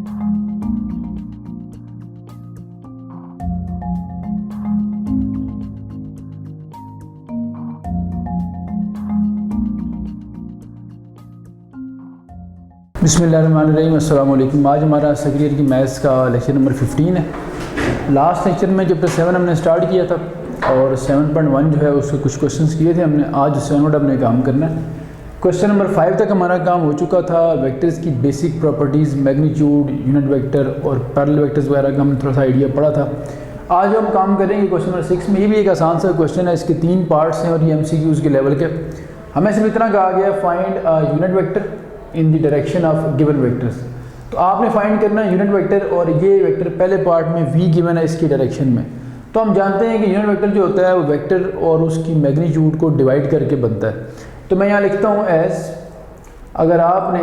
बिस्मिल्लाहिर्रहमानिर्रहीम, अस्सलाम वालेकुम। आज हमारा सेकंड ईयर की मैथ्स का लेक्चर नंबर 15 है। लास्ट लेक्चर में चैप्टर 7 हमने स्टार्ट किया था और 7.1 जो है उसके कुछ क्वेश्चंस किए थे हमने। आज 7 अपने काम करना है। क्वेश्चन नंबर 5 तक हमारा काम हो चुका था। वेक्टर्स की basic properties, magnitude, unit vector और पैरेलल वेक्टर्स वगैरह का हमने थोड़ा सा आइडिया पढ़ा था। आज हम काम करेंगे क्वेश्चन नंबर 6 में। ये भी एक आसान सा क्वेश्चन है, इसके 3 पार्ट्स हैं और ये MCQs के लेवल के। हमें सिर्फ इतना कहा गया, find unit vector in the direction of given vectors. तो आपने फाइंड करना है यूनिट वेक्टर, और ये वेक्टर पहले पार्ट में v गिवन है इसकी डायरेक्शन में। तो हम जानते हैं कि यूनिट वेक्टर जो होता है वो वेक्टर और उसकी मैग्नीट्यूड को डिवाइड करके बनता है। तो मैं यहाँ लिखता हूँ एज, अगर आपने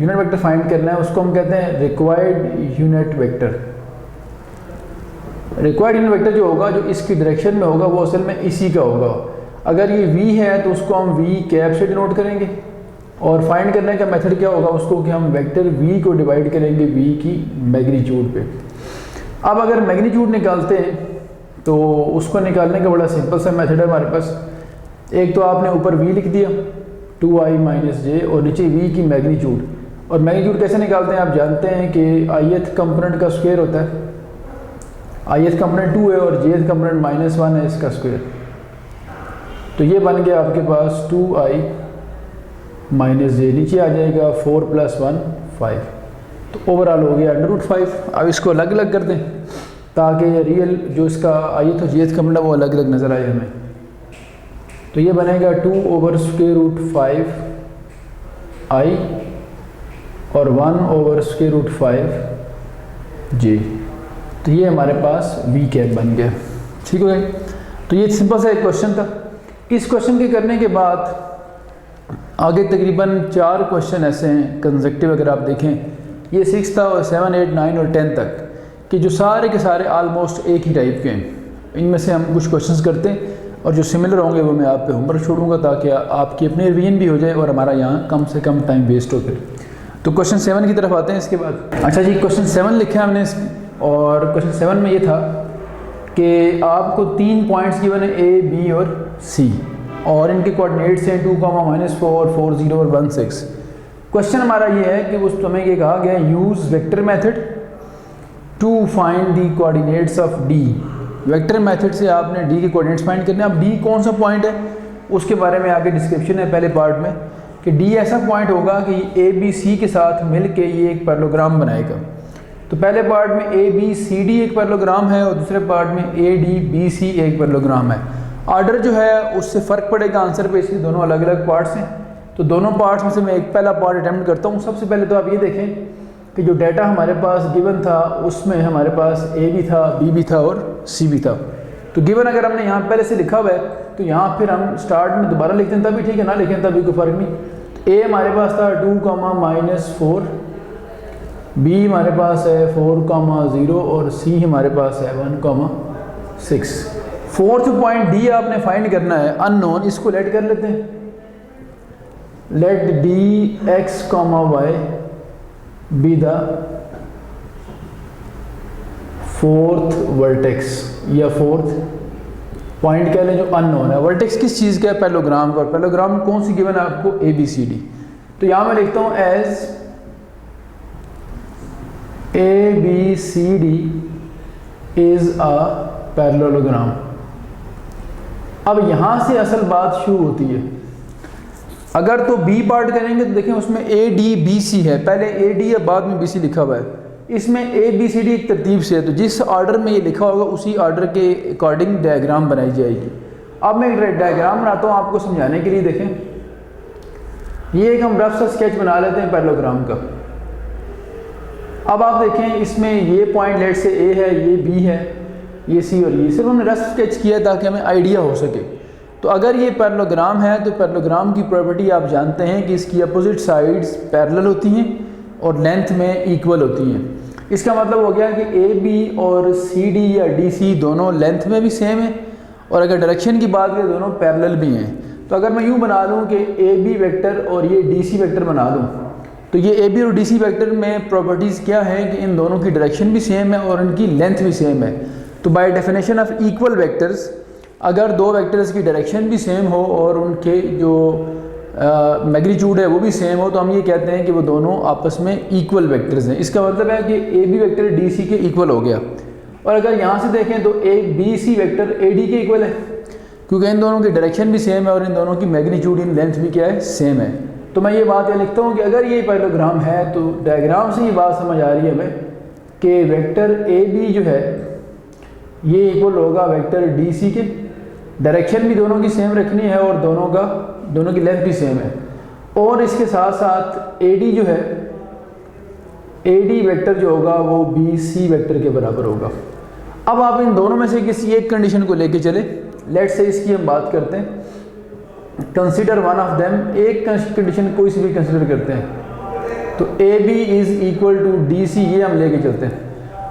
यूनिट वेक्टर फाइंड करना है उसको हम कहते हैं required unit vector. Required unit vector जो होगा, जो इसकी डायरेक्शन में होगा, वो असल में इसी का होगा। अगर ये v है तो उसको हम v कैप से डिनोट करेंगे, और फाइंड करने का मेथड क्या होगा उसको, कि हम वेक्टर v को डिवाइड करेंगे v की मैग्नीट्यूड पे। अब अगर मैग्नीट्यूड निकालते हैं तो उसको निकालने का बड़ा सिंपल सा मेथड है हमारे पास। एक तो आपने ऊपर v लिख दिया 2i - j और नीचे v की मैग्नीट्यूड। और मैग्नीट्यूड कैसे निकालते हैं, आप जानते हैं कि ith कंपोनेंट का स्क्वायर होता है। ith कंपोनेंट 2 है और jth कंपोनेंट -1 है, इसका स्क्वायर। तो ये बन गया आपके पास 2i -j, नीचे आ जाएगा 4 + 1 5। तो ओवरऑल हो गया √5। अब इसको अलग अलग कर दें ताकि रियल जो इसका ith और jth कंपोनेंट वो अलग अलग नज़र आए हमें। तो ये बनेगा 2/√5 i और 1/√5 j। तो ये हमारे पास v कैप बन गया। ठीक हो गया। तो ये सिंपल सा एक क्वेश्चन था। इस क्वेश्चन के करने के बाद आगे तकरीबन 4 क्वेश्चन ऐसे हैं कंसेक्टिव। अगर आप देखें, ये 6 था और 7, 8, 9 और 10 तक, कि जो सारे के सारे आलमोस्ट एक ही टाइप के हैं। इनमें से हम कुछ क्वेश्चंस करते हैं और जो सिमिलर होंगे वो मैं आप पे होमवर्क छोड़ूंगा ताकि आपकी अपनी रिवीजन भी हो जाए और हमारा यहाँ कम से कम टाइम वेस्ट हो। फिर तो क्वेश्चन 7 की तरफ आते हैं इसके बाद। अच्छा जी, क्वेश्चन 7 लिखा है हमने और क्वेश्चन 7 में ये था कि आपको 3 पॉइंट्स गिवन है A, B और C, और इनके कोऑर्डिनेट्स हैं 2, -4, 4, 0 और 1, 6। क्वेश्चन हमारा ये है कि उस समय ये कहा गया use vector method to find the coordinates of D। Vector method से आपने D के कोऑर्डिनेट्स फाइंड करने। अब D कौन सा पॉइंट है उसके बारे में आगे डिस्क्रिप्शन है पहले पार्ट में, कि D ऐसा पॉइंट होगा कि ABC के साथ मिल के ये एक पैरेललोग्राम बनाएगा। तो पहले पार्ट में ABCD एक पैरेललोग्राम है और दूसरे पार्ट में ADBC एक पैरेललोग्राम है। आर्डर जो है उससे फ़र्क पड़ेगा आंसर पे, इसलिए दोनों अलग अलग पार्ट्स हैं। तो दोनों पार्ट्स में से मैं एक पहला पार्ट अटैम्प्ट करता हूँ। सबसे पहले तो आप ये देखें कि जो डाटा हमारे पास गिवन था उसमें हमारे पास A भी था, B भी था और C भी था। तो गिवन अगर हमने यहाँ पहले से लिखा हुआ है तो यहाँ फिर हम स्टार्ट में दोबारा लिखते हैं तभी ठीक है, ना लिखें तभी कोई फ़र्क नहीं। तो A हमारे पास था 2, -4, B हमारे पास है 4, 0 और C हमारे पास है 1, 6। फोर्थ पॉइंट D आपने फाइंड करना है, अननोन। इसको लेट कर लेते हैं, let dx, y be the fourth vertex या फोर्थ पॉइंट कह लें जो अननोन है। वर्टेक्स किस चीज़ का है, पैरेललोग्राम का। और पैरेललोग्राम कौन सी गिवन है आपको, ABCD। तो यहाँ मैं लिखता हूँ as ABCD is a parallelogram. अब यहाँ से असल बात शुरू होती है। अगर तो B पार्ट करेंगे तो देखें उसमें ADBC है, पहले AD है बाद में BC लिखा हुआ है। इसमें ABCD एक तरतीब से है, तो जिस ऑर्डर में ये लिखा होगा उसी ऑर्डर के अकॉर्डिंग डायग्राम बनाई जाएगी। अब मैं एक डायग्राम बनाता हूँ आपको समझाने के लिए। देखें ये एक हम रफ सा स्केच बना लेते हैं पैरेललोग्राम का। अब आप देखें इसमें ये पॉइंट लेट से A है, ये B है, ये C और ये, सिर्फ हमने रफ स्केच किया ताकि हमें आइडिया हो सके। तो अगर ये पैरेललोग्राम है तो पैरेललोग्राम की प्रॉपर्टी आप जानते हैं कि इसकी अपोजिट साइड्स पैरेलल होती हैं और लेंथ में इक्वल होती हैं। इसका मतलब हो गया कि AB और CD या DC दोनों लेंथ में भी सेम है, और अगर डायरेक्शन की बात करें दोनों पैरेलल भी हैं। तो अगर मैं यूँ बना लूँ कि AB वेक्टर और ये DC वेक्टर बना लूँ, तो ये ए बी और डी सी वैक्टर में प्रॉपर्टीज़ क्या है कि इन दोनों की डायरेक्शन भी सेम है और इनकी लेंथ भी सेम है। तो by definition of equal vectors, अगर दो वेक्टर्स की डायरेक्शन भी सेम हो और उनके जो मैग्नीट्यूड है वो भी सेम हो, तो हम ये कहते हैं कि वो दोनों आपस में इक्वल वेक्टर्स हैं। इसका मतलब है कि A B vector D C के इक्वल हो गया। और अगर यहाँ से देखें तो A B C vector A D के इक्वल है, क्योंकि इन दोनों की डायरेक्शन भी सेम है और इन दोनों की मैग्नीट्यूड इन लेंथ भी क्या है, सेम है। तो मैं ये बात ये लिखता हूँ कि अगर ये पैरेललोग्राम है तो डायग्राम से ये बात समझ आ रही है हमें कि वेक्टर ए बी जो है ये इक्वल होगा वेक्टर डी सी के, डायरेक्शन भी दोनों की सेम रखनी है और दोनों की लेंथ भी सेम है। और इसके साथ साथ ए डी जो है, ए डी वेक्टर जो होगा वो बी सी वेक्टर के बराबर होगा। अब आप इन दोनों में से किसी एक कंडीशन को लेके चले, लेट्स से इसकी हम बात करते हैं, कंसीडर वन ऑफ देम, एक कंडीशन कोई सी भी कंसीडर करते हैं। तो A B is equal to D C, ये हम लेके चलते हैं।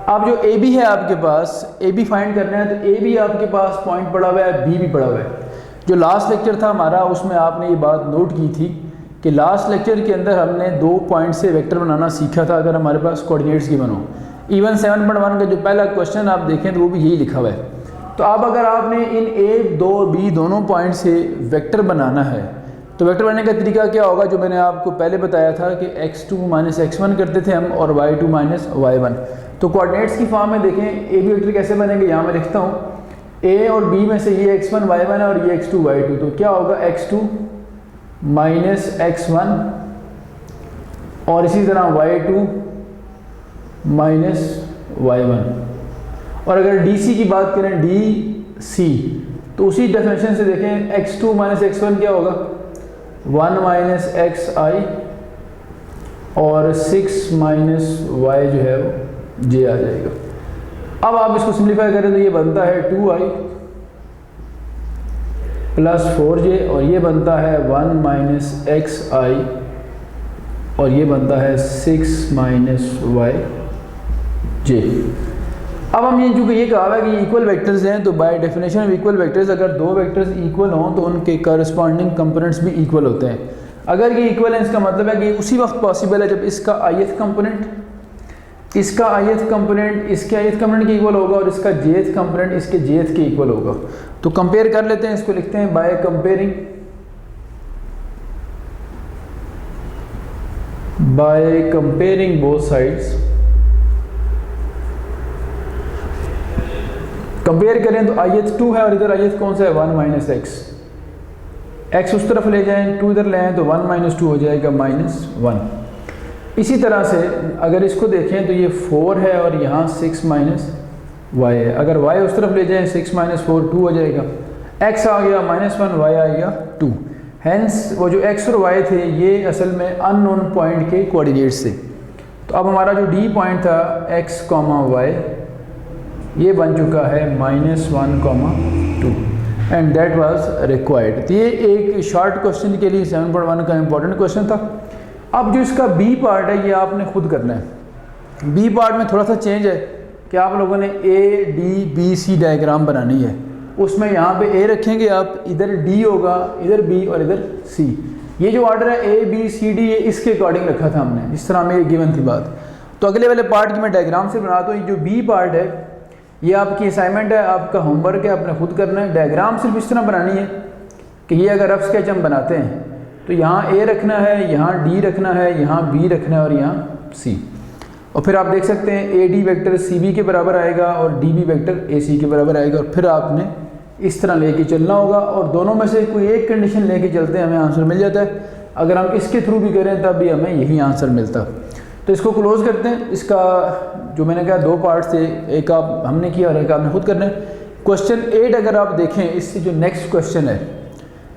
अब जो ए बी है आपके पास, ए बी फाइंड करना है, तो ए बी आपके पास पॉइंट पड़ा हुआ है, बी भी पड़ा हुआ है। जो लास्ट लेक्चर था हमारा उसमें आपने ये बात नोट की थी कि लास्ट लेक्चर के अंदर हमने 2 पॉइंट से वेक्टर बनाना सीखा था अगर हमारे पास कोऑर्डिनेट्स गिवन हो। इवन 7.1 का जो पहला क्वेश्चन आप देखें तो वो भी यही लिखा हुआ है। तो अब अगर आपने इन ए दो बी दोनों पॉइंट से वेक्टर बनाना है तो वेक्टर बनाने का तरीका क्या होगा, जो मैंने आपको पहले बताया था कि x2 माइनस x1 करते थे हम और y2 माइनस y1। तो कोऑर्डिनेट्स की फॉर्म में देखें ए बी वेक्टर कैसे बनेंगे, यहाँ मैं लिखता हूँ ए और बी में से ये x1 y1 है और ये x2 y2, तो क्या होगा x2 माइनस x1 और इसी तरह y2 माइनस y1। और अगर डी सी की बात करें डी सी, तो उसी डेफिनेशन से देखें x2 माइनस x1 क्या होगा 1 माइनस xi और 6 माइनस y जो है वो j आ जाएगा। अब आप इसको सिंप्लीफाई करें तो ये बनता है 2i प्लस 4j और ये बनता है 1 माइनस xi और ये बनता है 6 माइनस yj। अब हम ये चूँकि ये कहा है कि इक्वल वेक्टर्स हैं, तो by definition of equal vectors अगर दो वेक्टर्स इक्वल हों तो उनके करस्पॉन्डिंग कंपोनेंट्स भी इक्वल होते हैं। अगर ये इक्वल है इसका मतलब है कि उसी वक्त पॉसिबल है जब इसका ith कंपोनेंट इसका ith कंपोनेंट इसके ith कंपोनेंट के इक्वल होगा और इसका jth कंपोनेंट इसके jth के इक्वल होगा। तो कंपेयर कर लेते हैं, इसको लिखते हैं by comparing both sides. Compare करें तो ith 2 है और इधर ith कौन सा है 1 माइनस x उस तरफ ले जाएं 2 इधर ले आएँ तो 1 माइनस 2 हो जाएगा -1। इसी तरह से अगर इसको देखें तो ये 4 है और यहाँ 6 माइनस y है, अगर y उस तरफ ले जाएं 6 माइनस 4 2 हो जाएगा, x आ गया -1 y आ गया 2। हैंस वो जो x और y थे ये असल में अननोन पॉइंट के कोऑर्डिनेट्स थे। तो अब हमारा जो d पॉइंट था x, y ये बन चुका है -1, 2 एंड दैट वाज रिक्वायर्ड। तो ये एक शॉर्ट क्वेश्चन के लिए 7.1 का इंपॉर्टेंट क्वेश्चन था। अब जो इसका बी पार्ट है ये आपने खुद करना है। बी पार्ट में थोड़ा सा चेंज है कि आप लोगों ने A D B C diagram बनानी है। उसमें यहाँ पे ए रखेंगे आप, इधर डी होगा, इधर बी और इधर सी। ये जो ऑर्डर है ए बी सी डी ये इसके अकॉर्डिंग रखा था हमने, जिस तरह हमें गिवन थी बात। तो अगले वाले पार्ट की मैं डायग्राम से बनाता हूँ। ये जो बी पार्ट है ये आपकी असाइनमेंट है, आपका होमवर्क है, आपने खुद करना है। डायग्राम सिर्फ इस तरह बनानी है कि ये अगर रफ स्केच हम बनाते हैं तो यहाँ ए रखना है, यहाँ डी रखना है, यहाँ बी रखना है और यहाँ सी। और फिर आप देख सकते हैं A D vector C B के बराबर आएगा और D B vector A C के बराबर आएगा। और फिर आपने इस तरह लेके चलना होगा और दोनों में से कोई एक कंडीशन लेके चलते हैं हमें आंसर मिल जाता है। अगर हम इसके थ्रू भी करें तब भी हमें यही आंसर मिलता। तो इसको क्लोज करते हैं। इसका जो मैंने कहा 2 पार्ट थे, एक आप हमने किया और एक आपने खुद करना है। क्वेश्चन 8 अगर आप देखें, इससे जो नेक्स्ट क्वेश्चन है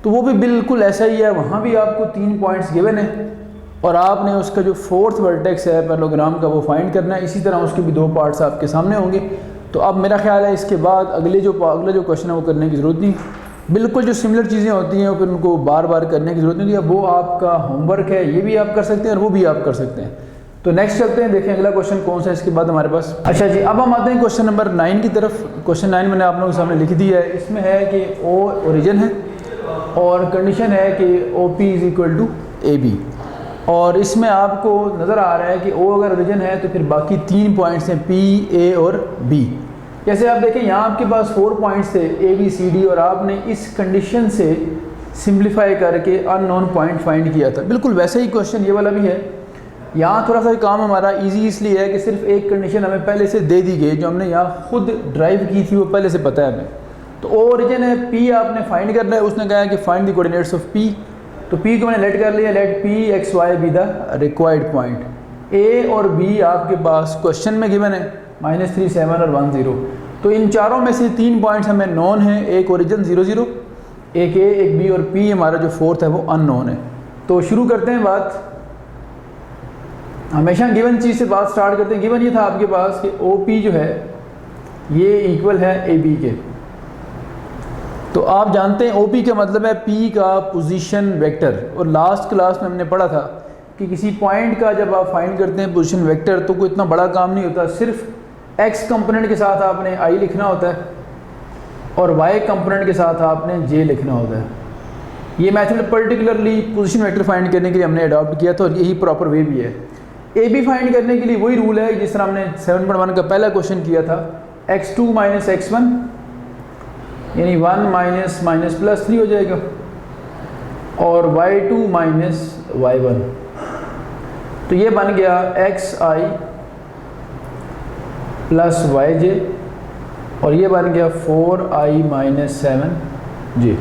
तो वो भी बिल्कुल ऐसा ही है। वहाँ भी आपको 3 पॉइंट्स गिवन है और आपने उसका जो 4th वर्टेक्स है पैरेललोग्राम का वो फाइंड करना है। इसी तरह उसके भी 2 पार्ट्स आपके सामने होंगे। तो अब मेरा ख्याल है इसके बाद अगला जो क्वेश्चन है वो करने की ज़रूरत नहीं। बिल्कुल जो सिमिलर चीज़ें होती हैं फिर उनको बार बार करने की ज़रूरत नहीं होती। वो आपका होमवर्क है, ये भी आप कर सकते हैं और वो भी आप कर सकते हैं। तो नेक्स्ट चलते हैं, देखें अगला क्वेश्चन कौन सा है इसके बाद हमारे पास। अच्छा जी, अब हम आते हैं क्वेश्चन नंबर 9 की तरफ। क्वेश्चन 9 मैंने आप लोगों के सामने लिख दिया है। इसमें है कि ओ ओरिजिन है और कंडीशन है कि O P is equal to A B और इसमें आपको नज़र आ रहा है कि ओ अगर ओरिजिन है तो फिर बाकी 3 पॉइंट्स हैं पी, ए और बी। जैसे आप देखें यहाँ आपके पास 4 पॉइंट्स थे ए, बी, सी, डी और आपने इस कंडीशन से सिंप्लीफाई करके अननोन पॉइंट फाइंड किया था। बिल्कुल वैसे ही क्वेश्चन ये वाला भी है। यहाँ थोड़ा सा काम हमारा इजी इसलिए है कि सिर्फ एक कंडीशन हमें पहले से दे दी गई, जो हमने यहाँ खुद ड्राइव की थी वो पहले से पता है हमें। तो ओ ओरिजिन है, पी आपने फाइंड करना है। उसने कहा कि find the coordinates of P, तो पी को मैंने लेट कर लिया, let P X Y be the required point. A और बी आपके पास क्वेश्चन में गिवन है -3, 7 और 1, 0। तो इन चारों में से 3 पॉइंट्स हमें नॉन है, एक ओरिजिन 0, 0, एक ए, एक बी और पी हमारा जो फोर्थ है वो अननोन है। तो शुरू करते हैं बात। हमेशा गिवन चीज़ से बात स्टार्ट करते हैं। गिवन ये था आपके पास कि ओ पी जो है ये इक्वल है ए बी के। तो आप जानते हैं ओ पी का मतलब है पी का पोजीशन वेक्टर, और लास्ट क्लास में हमने पढ़ा था कि किसी पॉइंट का जब आप फाइंड करते हैं पोजीशन वेक्टर तो कोई इतना बड़ा काम नहीं होता, सिर्फ एक्स कंपोनेंट के साथ आपने आई लिखना होता है और वाई कंपोनेंट के साथ आपने जे लिखना होता है। ये method particularly position vector find करने के लिए हमने अडॉप्ट किया था और यही प्रॉपर वे भी है। ए बी फाइंड करने के लिए वही रूल है जिस तरह हमने 7.1 का पहला क्वेश्चन किया था, x2 माइनस x1 यानी 1 माइनस माइनस प्लस 3 हो जाएगा, और y2 माइनस y1। तो ये बन गया xi प्लस yj, और ये बन गया 4i माइनस 7j।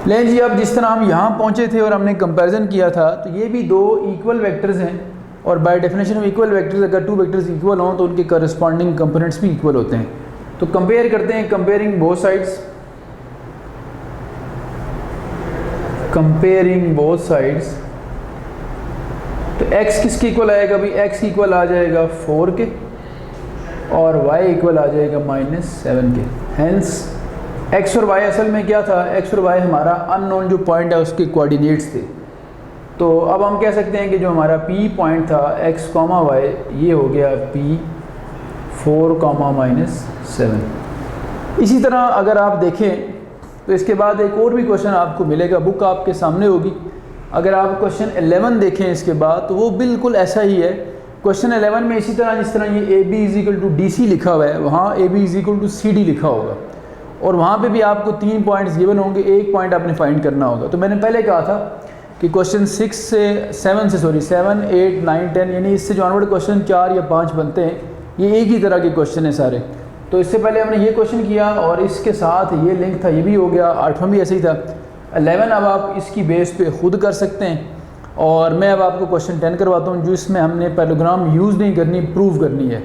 लेकिन जी अब जिस तरह हम यहाँ पहुँचे थे और हमने कंपैरिजन किया था, तो ये भी दो इक्वल वेक्टर्स हैं, और by definition of equal vectors अगर 2 वेक्टर्स इक्वल हों तो उनके करस्पॉन्डिंग कंपोनेंट्स भी इक्वल होते हैं। तो कंपेयर करते हैं, comparing both sides, comparing both sides. तो x किसके इक्वल आएगा भाई? x इक्वल आ जाएगा 4 के और y इक्वल आ जाएगा -7 के। हैंस x और y असल में क्या था? x और y हमारा अननोन जो पॉइंट है उसके कोऑर्डिनेट्स थे। तो अब हम कह सकते हैं कि जो हमारा p पॉइंट था x, y ये हो गया p 4, -7। इसी तरह अगर आप देखें तो इसके बाद एक और भी क्वेश्चन आपको मिलेगा, बुक आपके सामने होगी। अगर आप क्वेश्चन 11 देखें इसके बाद तो वो बिल्कुल ऐसा ही है। क्वेश्चन 11 में इसी तरह जिस तरह ये AB = DC लिखा हुआ है, वहाँ AB = CD लिखा होगा, और वहाँ पे भी आपको 3 पॉइंट्स गिवन होंगे, एक पॉइंट आपने फाइंड करना होगा। तो मैंने पहले कहा था कि क्वेश्चन 7, 8, 9, 10 यानी इससे जो ऑनवर्ड क्वेश्चन 4 या 5 बनते हैं ये एक ही तरह के क्वेश्चन हैं सारे। तो इससे पहले हमने ये क्वेश्चन किया और इसके साथ ये लिंक था, ये भी हो गया। 8वां भी ऐसे ही था। 11 अब आप इसकी बेस पे खुद कर सकते हैं, और मैं अब आपको क्वेश्चन 10 करवाता हूँ, जो इसमें हमने पैरेललोग्राम यूज़ नहीं करनी, प्रूव करनी है।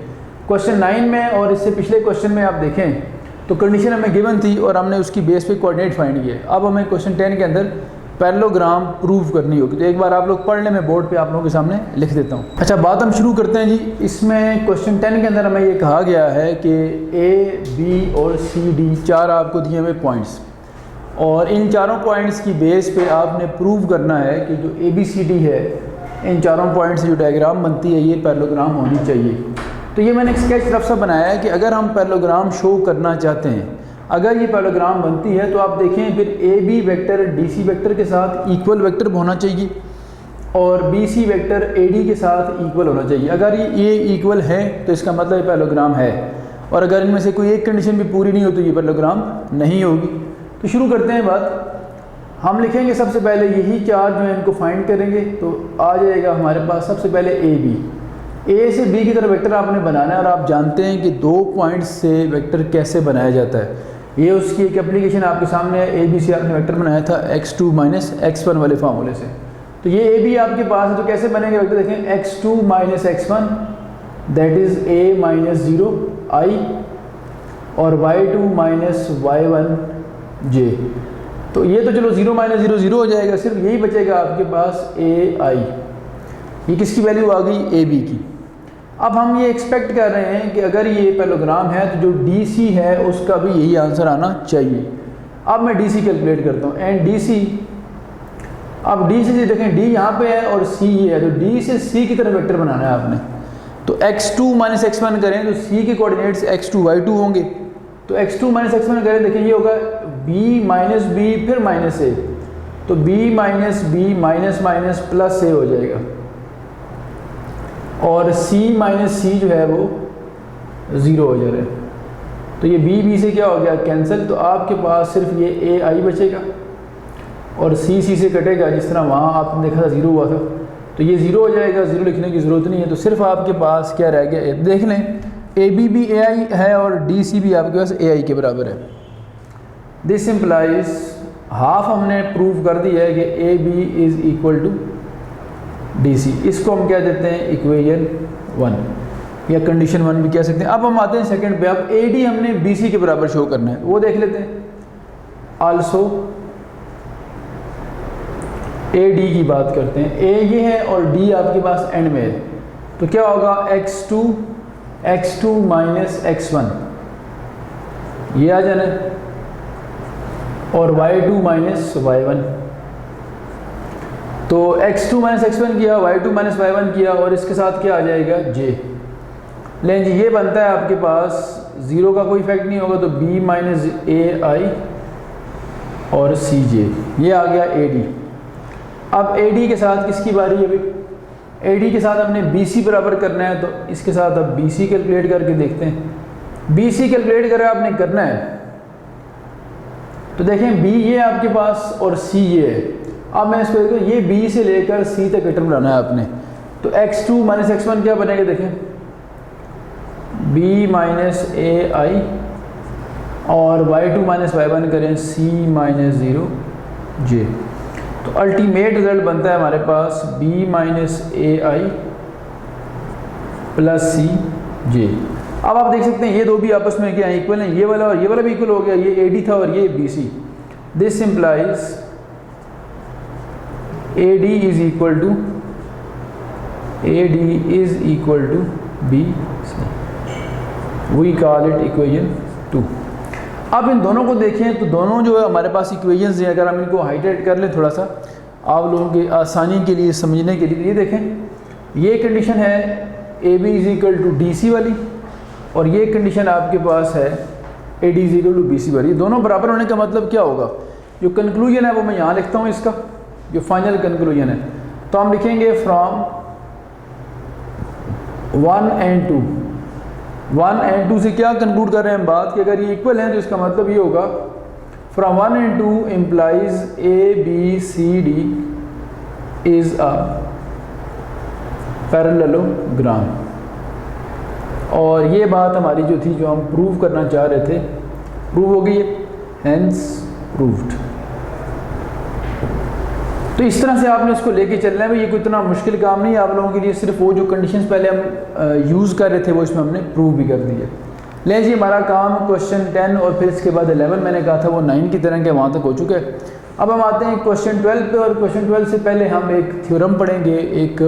क्वेश्चन 9 में और इससे पिछले क्वेश्चन में आप देखें तो कंडीशन हमें गिवन थी और हमने उसकी बेस पे कोऑर्डिनेट फाइंड किए। अब हमें क्वेश्चन 10 के अंदर पैरेललोग्राम प्रूव करनी होगी। तो एक बार आप लोग पढ़ लें, मैं बोर्ड पे आप लोगों के सामने लिख देता हूँ। अच्छा, बात हम शुरू करते हैं जी। इसमें क्वेश्चन 10 के अंदर हमें ये कहा गया है कि A, B और C, D 4 आपको दिए हुए पॉइंट्स, और इन चारों पॉइंट्स की बेस पे आपने प्रूव करना है कि जो ABCD है, इन चारों पॉइंट्स से जो डायग्राम बनती है ये पैरेललोग्राम होनी चाहिए। तो ये मैंने एक स्केच रफ सा बनाया है कि अगर हम पैरेललोग्राम शो करना चाहते हैं, अगर ये पैरेललोग्राम बनती है तो आप देखें फिर AB वेक्टर DC वेक्टर के साथ इक्वल वेक्टर होना चाहिए और BC वेक्टर AD के साथ इक्वल होना चाहिए। अगर ये इक्वल है तो इसका मतलब पैरेललोग्राम है, और अगर इनमें से कोई एक कंडीशन भी पूरी नहीं हो तो ये पैरेललोग्राम नहीं होगी। तो शुरू करते हैं बात। हम लिखेंगे सबसे पहले यही 4 जो है इनको फाइंड करेंगे, तो आ जाएगा हमारे पास सबसे पहले AB। A से B की तरफ वेक्टर आपने बनाना है, और आप जानते हैं कि 2 पॉइंट्स से वेक्टर कैसे बनाया जाता है। ये उसकी एक एप्लीकेशन आपके सामने है। AB से आपने वेक्टर बनाया था x2 - x1 वाले फार्मूले से। तो ये AB आपके पास है, तो कैसे बनेंगे वेक्टर? देखें, x2 - x1 that is A - 0 I, और y2 - y1 j। तो ये तो चलो 0 - 0 0 हो जाएगा, सिर्फ यही बचेगा आपके पास AI। ये किसकी वैल्यू आ गई? AB की। अब हम ये एक्सपेक्ट कर रहे हैं कि अगर ये पैरेललोग्राम है तो जो DC है उसका भी यही आंसर आना चाहिए। अब मैं DC कैलकुलेट करता हूँ, एंड DC, अब D से देखें D यहाँ पे है और C ये है, तो D से C की तरफ वेक्टर बनाना है आपने। तो x2 - x1 करें तो C के कोऑर्डिनेट्स x2 y2 होंगे। तो x2 - x1 करें, देखिए ये होगा B - B फिर -A, तो b minus B minus minus plus A हो जाएगा, और c माइनस सी जो है वो 0 हो जा रहा है। तो ये b से क्या हो गया कैंसिल, तो आपके पास सिर्फ ये ए आई बचेगा और सी से कटेगा, जिस तरह वहाँ आपने देखा था 0 हुआ था, तो ये 0 हो जाएगा, 0 लिखने की ज़रूरत नहीं है। तो सिर्फ आपके पास क्या रह गया, देख लें ए बी भी ए आई है और डी सी भी आपके पास ए आई के बराबर है। दिस इम्प्लाइज हाफ हमने प्रूव कर दिया है कि A B is equal to D C. इसको हम क्या देते हैं इक्वेशन 1 या कंडीशन 1 भी कह सकते हैं। अब हम आते हैं सेकंड पे। अब ए डी हमने बी सी के बराबर शो करना है, वो देख लेते हैं। आल्सो ए डी की बात करते हैं, ए ये है और डी आपके पास एंड में है, तो क्या होगा x2 माइनस x1 ये आ जाना है, और y2 माइनस y1। तो x2 माइनस x1 किया, y2 माइनस y1 किया, और इसके साथ क्या आ जाएगा j। लेकिन जी ये बनता है आपके पास 0 का कोई इफेक्ट नहीं होगा, तो b माइनस ए आई और सी जे, ये आ गया ए डी। अब ए डी के साथ किसकी बारी है अभी, ए डी के साथ हमने बी सी बराबर करना है, तो इसके साथ अब बी सी कैलकुलेट करके देखते हैं। बी सी कैलकुलेट कर आपने करना है, तो देखें बी ये आपके पास और सी ये है। अब मैं इसको देखो, ये बी से लेकर सी तक टर्म बनाना है आपने, तो x2 माइनस x1 क्या बनेगा, देखें b माइनस ए आई और y2 माइनस y1 करें c माइनस 0 j। तो अल्टीमेट रिजल्ट बनता है हमारे पास b माइनस ए आई प्लस सी जे। अब आप देख सकते हैं ये दो भी आपस में क्या इक्वल हैं, ये वाला और ये वाला भी इक्वल हो गया, ये ए डी था और ये B C. This implies A D is equal to B C, we call it equation 2। अब इन दोनों को देखें तो दोनों जो है हमारे पास इक्वेशंस हैं, अगर हम इनको हाइलाइट कर लें थोड़ा सा आप लोगों की आसानी के लिए समझने के लिए, ये देखें ये कंडीशन है A B is equal to D C वाली, और ये कंडीशन आपके पास है A D is equal to B C वाली। दोनों बराबर होने का मतलब क्या होगा, जो कंक्लूजन है वो मैं यहाँ लिखता हूँ, इसका जो फाइनल कंक्लूजन है, तो हम लिखेंगे फ्रॉम 1 and 2। 1 and 2 से क्या कंक्लूड कर रहे हैं हम बात कि अगर ये इक्वल हैं तो इसका मतलब ये होगा from 1 and 2 implies A B C D is a parallelogram. और ये बात हमारी जो थी, जो हम प्रूव करना चाह रहे थे, प्रूव हो गई है, हेंस प्रूव्ड। तो इस तरह से आपने उसको लेके चलना है भाई, ये कोई इतना मुश्किल काम नहीं है आप लोगों के लिए, सिर्फ वो जो कंडीशंस पहले हम यूज़ कर रहे थे वो इसमें हमने प्रूव भी कर दिए। ले जी हमारा काम क्वेश्चन 10 और फिर इसके बाद 11 मैंने कहा था वो 9 की तरह के वहाँ तक हो चुके हैं। अब हम आते हैं क्वेश्चन 12 पे, और क्वेश्चन 12 से पहले हम एक थ्योरम पढ़ेंगे, एक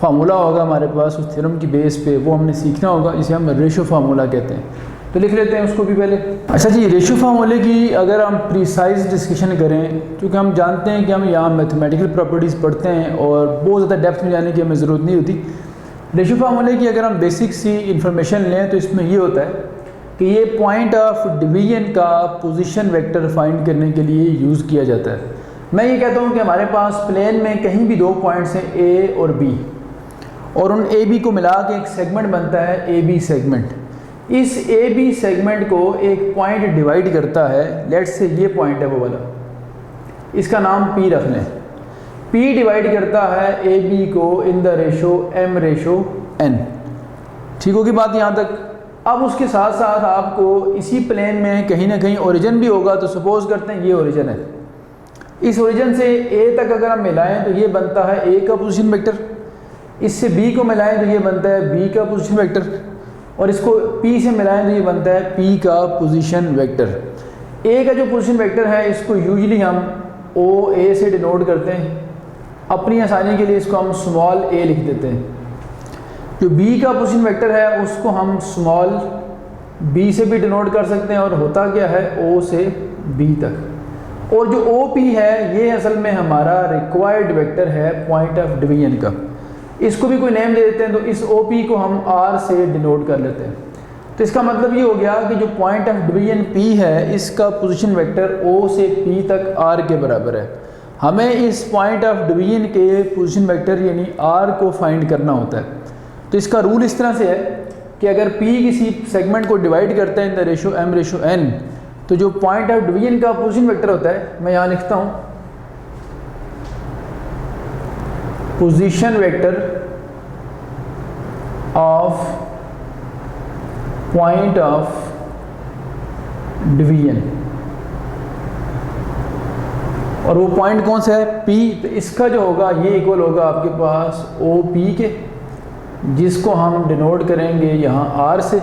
फार्मूला होगा हमारे पास, उस थ्योरम की बेस पे वो हमने सीखना होगा, जिसे हम रेशो फार्मूला कहते हैं। तो लिख लेते हैं उसको भी पहले। अच्छा जी, रेशो फार्मूले की अगर हम प्रिसाइज डिस्कशन करें, क्योंकि हम जानते हैं कि हम यहाँ मैथमेटिकल प्रॉपर्टीज़ पढ़ते हैं और बहुत ज़्यादा डेप्थ में जाने की हमें ज़रूरत नहीं होती। रेशो फार्मूले की अगर हम बेसिक सी इन्फॉर्मेशन लें तो इसमें ये होता है कि ये पॉइंट ऑफ डिवीजन का पोजीशन वेक्टर फाइंड करने के लिए यूज़ किया जाता है। मैं ये कहता हूँ कि हमारे पास प्लेन में कहीं भी दो पॉइंट्स हैं ए और बी, और उन ए बी को मिला के एक सेगमेंट बनता है ए बी सेगमेंट। इस ए बी सेगमेंट को एक पॉइंट डिवाइड करता है, लेट्स से ये पॉइंट है वो वाला, इसका नाम पी रख लें। पी डिवाइड करता है ए बी को in the ratio m ratio n. ठीक होगी बात यहाँ तक। अब उसके साथ साथ आपको इसी प्लेन में कहीं ना कहीं ओरिजिन भी होगा, तो सपोज करते हैं ये ओरिजिन है, इस ओरिजिन से ए तक अगर हम मिलाएं तो ये बनता है ए का पोजीशन वेक्टर, इससे बी को मिलाएं तो ये बनता है बी का पोजीशन वेक्टर, और इसको पी से मिलाएं तो ये बनता है पी का पोजीशन वेक्टर। ए का जो पोजीशन वेक्टर है इसको यूजुअली हम ओ ए से डिनोट करते हैं, अपनी आसानी के लिए इसको हम स्मॉल ए लिख देते हैं। जो बी का पोजीशन वेक्टर है उसको हम स्मॉल बी से भी डिनोट कर सकते हैं, और होता क्या है ओ से बी तक। और जो ओ पी है ये असल में हमारा रिक्वायर्ड वेक्टर है पॉइंट ऑफ डिवीजन का, इसको भी कोई नेम दे देते हैं, तो इस ओ पी को हम आर से डिनोट कर लेते हैं। तो इसका मतलब ये हो गया कि जो पॉइंट ऑफ डिवीजन पी है इसका पोजीशन वेक्टर ओ से पी तक आर के बराबर है। हमें इस पॉइंट ऑफ डिवीजन के पोजीशन वेक्टर यानी आर को फाइंड करना होता है। तो इसका रूल इस तरह से है कि अगर पी किसी सेगमेंट को डिवाइड करता है इन the ratio m ratio n, तो जो पॉइंट ऑफ डिवीजन का पोजीशन वेक्टर होता है, मैं यहाँ लिखता हूँ position vector of point of division, और वो पॉइंट कौन सा है P। तो इसका जो होगा ये इक्वल होगा आपके पास OP के, जिसको हम डिनोट करेंगे यहाँ R से।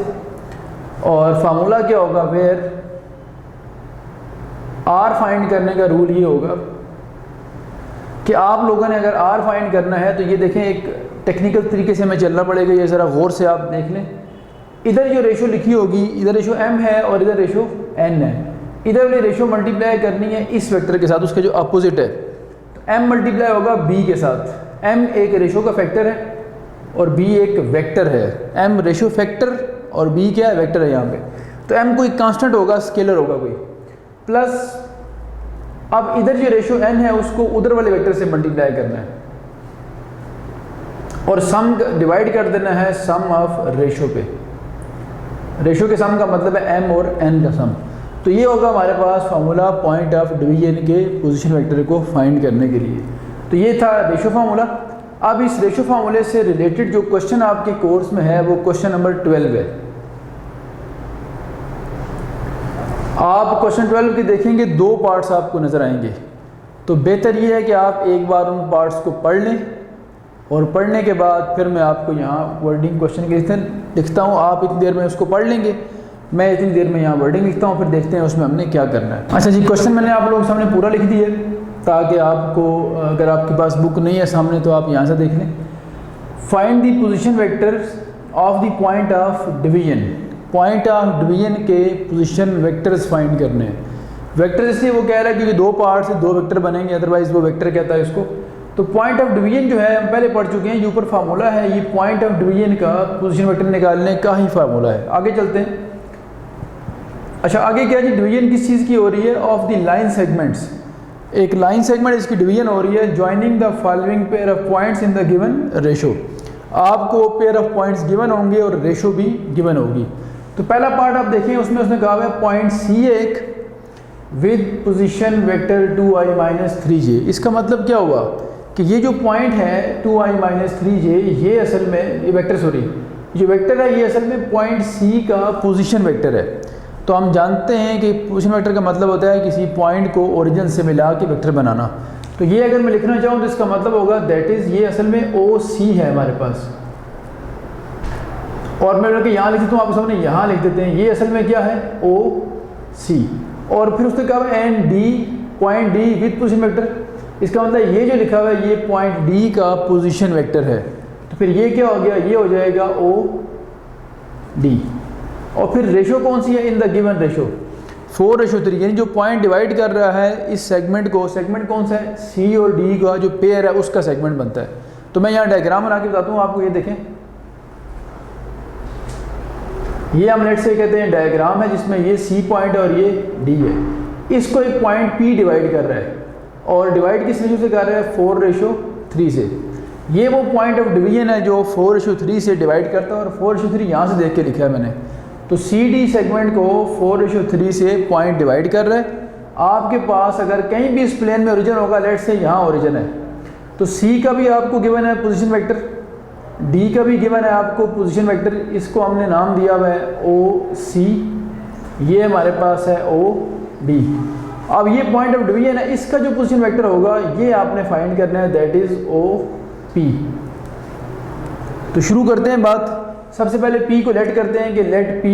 और फार्मूला क्या होगा, वेयर R फाइंड करने का रूल ये होगा कि आप लोगों ने अगर R फाइंड करना है तो ये देखें, एक टेक्निकल तरीके से हमें चलना पड़ेगा, ये ज़रा गौर से आप देख लें। इधर जो रेशो लिखी होगी, इधर रेशो m है और इधर रेशो n है, इधर वाली रेशो मल्टीप्लाई करनी है इस वेक्टर के साथ, उसके जो अपोजिट है। तो m मल्टीप्लाई होगा b के साथ। m एक रेशो का फैक्टर है और b एक वेक्टर है। m रेशो फैक्टर और b क्या है, वेक्टर है यहाँ पे। तो m कोई कांस्टेंट होगा, स्केलर होगा कोई, प्लस अब इधर जो रेशो n है उसको उधर वाले वेक्टर से मल्टीप्लाई करना है और सम डिवाइड कर देना है सम ऑफ रेशो पे। रेशो के सम का मतलब है m और n का सम। तो ये होगा हमारे पास फार्मूला पॉइंट ऑफ डिवीजन के पोजीशन वेक्टर को फाइंड करने के लिए। तो ये था रेशो फार्मूला। अब इस रेशो फार्मूले से रिलेटेड जो क्वेश्चन आपके कोर्स में है वो क्वेश्चन नंबर 12 है। आप क्वेश्चन 12 के देखेंगे, दो पार्ट्स आपको नज़र आएंगे। तो बेहतर ये है कि आप एक बार उन पार्ट्स को पढ़ लें और पढ़ने के बाद फिर मैं आपको यहाँ वर्डिंग क्वेश्चन के लिखता हूँ। आप इतनी देर में उसको पढ़ लेंगे, मैं इतनी देर में यहाँ वर्डिंग लिखता हूँ, फिर देखते हैं उसमें हमने क्या करना है। अच्छा जी, क्वेश्चन मैंने आप लोगों के सामने पूरा लिख दिया है ताकि आपको, अगर आपके पास बुक नहीं है सामने तो आप यहाँ से देख लें। Find the position vector of the point of division. Point of division के पोजीशन वेक्टर्स फाइंड करने हैं। वेक्टर इसलिए वो कह रहा है क्योंकि दो पार्ट से दो वेक्टर बनेंगे, अदरवाइज वो वेक्टर कहता है इसको। तो पॉइंट ऑफ डिवीजन जो है हम पहले पढ़ चुके हैं, ये ऊपर फार्मूला है, ये पॉइंट ऑफ डिवीजन का पोजीशन वेक्टर निकालने का ही फार्मूला है। आगे चलते हैं। अच्छा, आगे क्या जी, डिवीजन किस चीज़ की हो रही है, ऑफ द लाइन सेगमेंट्स। एक लाइन सेगमेंट इसकी डिवीजन हो रही है, joining the following pair of points in the given ratio. आपको पेयर ऑफ पॉइंट्स गिवन होंगे और रेशो भी गिवन होगी। तो पहला पार्ट आप देखें, उसमें उसने कहा है point C1 with position vector 2i-3j। इसका मतलब क्या हुआ कि ये जो पॉइंट है 2i-3j, ये असल में, ये वेक्टर, सॉरी, जो वेक्टर है ये असल में पॉइंट C का पोजीशन वेक्टर है। तो हम जानते हैं कि पोजीशन वेक्टर का मतलब होता है किसी पॉइंट को ओरिजिन से मिला के वेक्टर बनाना। तो ये अगर मैं लिखना चाहूँ तो इसका मतलब होगा दैट इज़, ये असल में OC है हमारे पास। और मैं लड़के यहाँ लिख देता हूँ, आप सामने यहाँ लिख देते हैं, ये असल में क्या है, OC। और फिर उसने कहा है and D, point D with position vector. इसका मतलब ये जो लिखा हुआ है ये पॉइंट D का पोजीशन वेक्टर है। तो फिर ये क्या हो गया, ये हो जाएगा OD। और फिर रेशो कौन सी है, इन द गिवन रेशो 4:3, यानी जो पॉइंट डिवाइड कर रहा है इस सेगमेंट को, सेगमेंट कौन सा है, C और D का जो पेयर है उसका सेगमेंट बनता है। तो मैं यहाँ डायग्राम बना के बताता हूँ आपको, ये देखें, ये हम लेट से कहते हैं डायग्राम है जिसमें ये C पॉइंट और ये D है। इसको एक पॉइंट P डिवाइड कर रहा है और डिवाइड किस रेशो से कर रहा है, 4:3 से। ये वो पॉइंट ऑफ डिवीजन है जो 4:3 से डिवाइड करता है और 4:3 यहाँ से देख के लिखा है मैंने। तो CD सेगमेंट को 4:3 से पॉइंट डिवाइड कर रहा है। आपके पास अगर कहीं भी इस प्लेन में ओरिजिन होगा, लेट से यहाँ ओरिजिन है, तो C का भी आपको गिवन है पोजीशन वेक्टर, D का भी गिवन है आपको पोजीशन वेक्टर। इसको हमने नाम दिया हुआ है OC, ये हमारे पास है OD। अब ये पॉइंट ऑफ डिवीजन है, इसका जो पोजीशन वेक्टर होगा ये आपने फाइंड करना है, दैट इज OP। तो शुरू करते हैं बात। सबसे पहले P को लेट करते हैं कि let P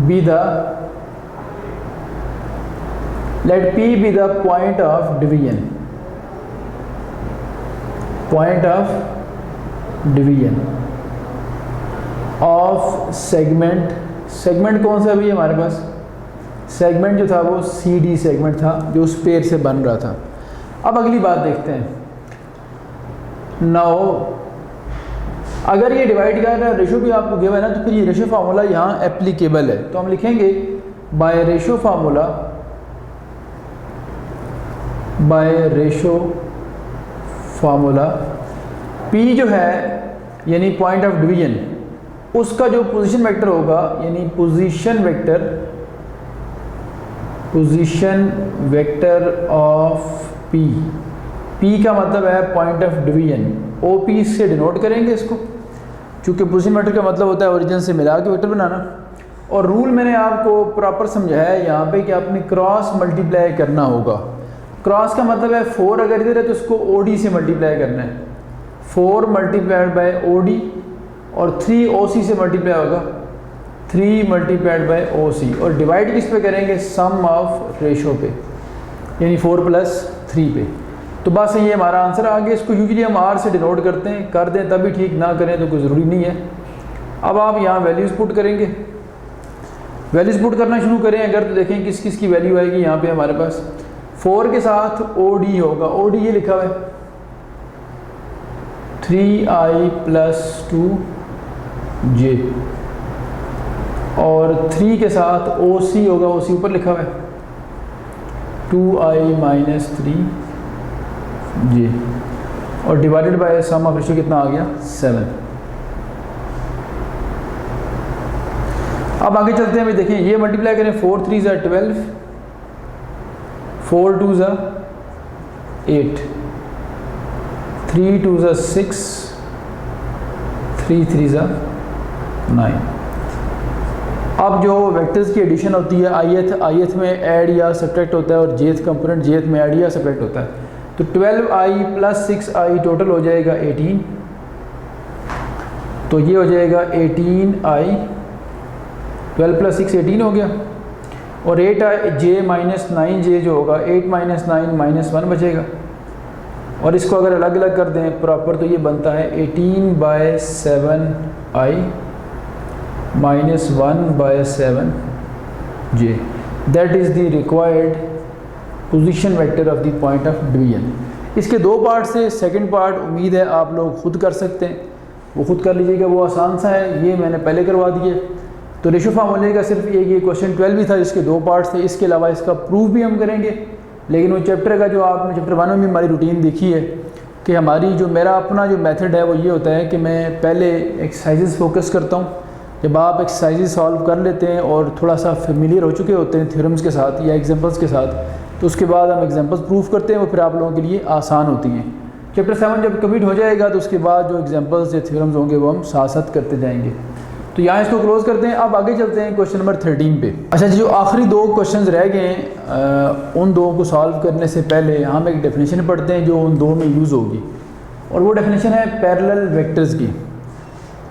be the point of division, point of division of segment. Segment कौन सा भी हमारे पास, सेगमेंट जो था वो CD सेगमेंट था जो उस पेयर से बन रहा था। अब अगली बात देखते हैं। नाउ अगर ये डिवाइड कर रहा है, रेशो भी आपको गिवन है, तो फिर ये रेशो फार्मूला यहाँ एप्लीकेबल है। तो हम लिखेंगे bye ratio formula by ratio formula, P जो है यानी पॉइंट ऑफ डिवीजन, उसका जो पोजीशन वेक्टर होगा यानी position vector of P, P का मतलब है पॉइंट ऑफ डिवीजन, OP से डिनोट करेंगे इसको, चूँकि पोजीशन वेक्टर का मतलब होता है ओरिजिन से मिला के वेक्टर बनाना। और रूल मैंने आपको प्रॉपर समझाया है यहाँ पे कि आपने क्रॉस मल्टीप्लाई करना होगा। क्रॉस का मतलब है 4 अगर इधर है तो उसको OD से मल्टीप्लाई करना है, 4 मल्टीप्लाइड बाय OD, और 3 OC से मल्टीप्लाई होगा, 3 मल्टीप्लाइड बाय OC, और डिवाइड किस पे करेंगे, सम ऑफ रेशो पे, यानी 4 + 3 पे। तो बस ये हमारा आंसर आ गया। इसको यूजली हम R से डिनोट करते हैं, कर दें तभी ठीक, ना करें तो कोई ज़रूरी नहीं है। अब आप यहाँ वैल्यूज़ पुट करेंगे, वैल्यूज़ पुट करना शुरू करें अगर, तो देखें किस किस की वैल्यू आएगी। यहाँ पे हमारे पास 4 के साथ OD होगा, OD ये लिखा हुआ है 3i + 2j, और 3 के साथ OC होगा, OC ऊपर लिखा हुआ है 2i - 3j, और divided by sum of ratio कितना आ गया, 7। अब आगे चलते हैं भाई, देखें ये मल्टीप्लाई करें, 4 3 = 12, 4 2 = 8, 3 2 = 6, 3 3 = 9। अब जो वेक्टर्स की एडिशन होती है, ith में ऐड या सब्ट्रैक्ट होता है, और jth कंपोनेंट jth में ऐड या सब्ट्रैक्ट होता है। तो 12i + 6i टोटल हो जाएगा 18, तो ये हो जाएगा 18i, 12 + 6 18 हो गया, और 8j - 9j जो होगा 8 - 9 - 1 बचेगा, और इसको अगर अलग अलग कर दें प्रॉपर तो ये बनता है 18/7i - 1/7j, that is the required position vector of the point of division. इसके दो पार्ट से, सेकंड पार्ट उम्मीद है आप लोग खुद कर सकते हैं, वो खुद कर लीजिएगा, वो आसान सा है, ये मैंने पहले करवा दिए। तो रेशो फार्मूले का सिर्फ एक ये क्वेश्चन 12 भी था, इसके 2 पार्ट्स थे, इसके अलावा इसका प्रूफ भी हम करेंगे। लेकिन वो चैप्टर का जो आपने चैप्टर 1 में भी हमारी रूटीन देखी है कि हमारी जो मेरा अपना जो मेथड है वो ये होता है कि मैं पहले एक्सरसाइजेस फोकस करता हूँ। जब आप एक्सरसाइजेस सॉल्व कर लेते हैं और थोड़ा सा फेमिलियर हो चुके होते हैं थ्योरम्स के साथ या एग्जांपल्स के साथ, तो उसके बाद हम एग्जांपल्स प्रूफ करते हैं, वो फिर आप लोगों के लिए आसान होती हैं। चैप्टर 7 जब कंप्लीट हो जाएगा तो उसके बाद जो एग्जांपल्स या थ्योरम्स होंगे वो हम साथ साथ करते जाएंगे। तो यहाँ इसको क्लोज करते हैं। अब आगे चलते हैं क्वेश्चन नंबर 13 पे। अच्छा जी, जो आखिरी 2 क्वेश्चंस रह गए हैं उन 2 को सॉल्व करने से पहले हम एक डेफिनेशन पढ़ते हैं जो उन 2 में यूज़ होगी, और वो डेफिनेशन है पैरेलल वेक्टर्स की।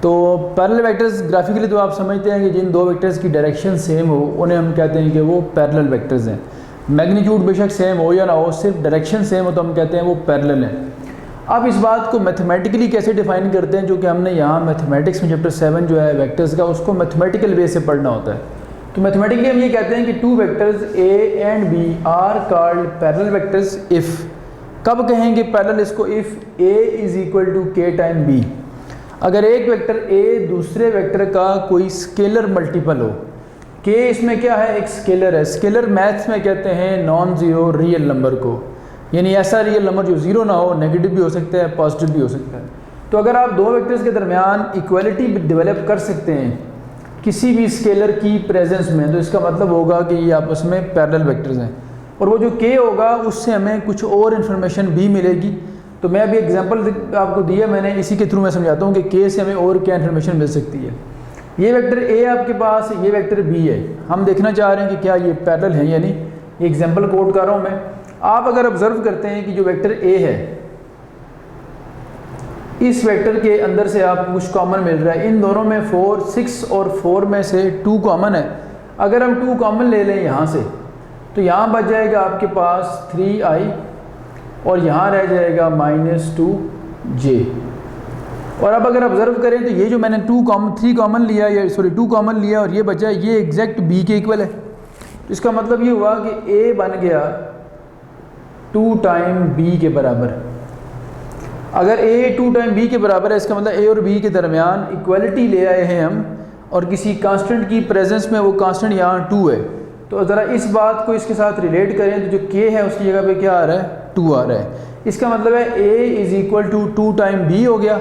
तो पैरेलल वेक्टर्स ग्राफिकली तो आप समझते हैं कि जिन 2 वेक्टर्स की डायरेक्शन सेम हो उन्हें हम कहते हैं कि वो पैरेलल वेक्टर्स हैं। मैग्नीट्यूड बेशक सेम हो या ना हो, सिर्फ डायरेक्शन सेम हो तो हम कहते हैं वो पैरेलल हैं। अब इस बात को मैथमेटिकली कैसे डिफाइन करते हैं, जो कि हमने यहाँ मैथमेटिक्स में चैप्टर 7 जो है वेक्टर्स का, उसको मैथमेटिकल वे से पढ़ना होता है। तो मैथमेटिकली हम ये कहते हैं कि 2 vectors A and B are called parallel vectors if. कब कहेंगे पैरेलल इसको? If A = K time B। अगर एक वेक्टर A दूसरे वेक्टर का कोई स्केलर मल्टीपल हो, K इसमें क्या है? एक स्केलर है। स्केलर मैथ्स में कहते हैं नॉन ज़ीरो रियल नंबर को, यानी ऐसा रियल नंबर जो ज़ीरो ना हो, नेगेटिव भी हो सकता है, पॉजिटिव भी हो सकता है। तो अगर आप 2 वेक्टर्स के दरमियान इक्वलिटी डेवलप कर सकते हैं किसी भी स्केलर की प्रेजेंस में, तो इसका मतलब होगा कि ये आपस में पैरेलल वेक्टर्स हैं। और वो जो K होगा उससे हमें कुछ और इन्फॉर्मेशन भी मिलेगी। तो मैं अभी एग्जांपल आपको दिया मैंने, इसी के थ्रू मैं समझाता हूँ कि K से हमें और क्या इन्फॉर्मेशन मिल सकती है। ये वेक्टर A आपके पास, ये वेक्टर B है। हम देखना चाह रहे हैं कि क्या ये पैरेलल है या नहीं। एग्जाम्पल कोट कर रहा हूँ मैं। आप अगर ऑब्जर्व करते हैं कि जो वेक्टर A है, इस वेक्टर के अंदर से आपको कुछ कॉमन मिल रहा है। इन दोनों में 4, 6 और 4 में से 2 कॉमन है। अगर हम 2 कॉमन ले लें यहाँ से, तो यहाँ बच जाएगा आपके पास 3i और यहाँ रह जाएगा -2j। और अब अगर ऑब्जर्व करें तो ये जो मैंने 3 कॉमन लिया, या सॉरी 2 कॉमन लिया और ये बचा, ये एग्जैक्ट B के इक्वल है। तो इसका मतलब ये हुआ कि A बन गया 2 टाइम B के बराबर। अगर A 2 टाइम B के बराबर है, इसका मतलब A और B के दरमियान इक्वलिटी ले आए हैं हम, और किसी कांस्टेंट की प्रेजेंस में वो कांस्टेंट यहाँ 2 है। तो ज़रा इस बात को इसके साथ रिलेट करें तो जो K है उसकी जगह पे क्या आ रहा है? 2 आ रहा है। इसका मतलब है A is equal to 2 time B हो गया,